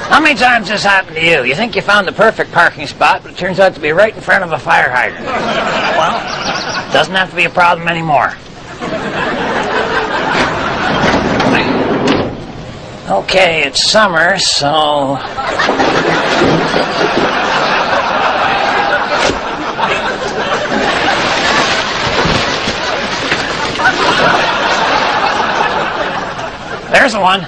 How many times has this happened to you? You think you found the perfect parking spot, but it turns out to be right in front of a fire hydrant. Well, it doesn't have to be a problem anymore. Okay, it's summer, so... There's the one.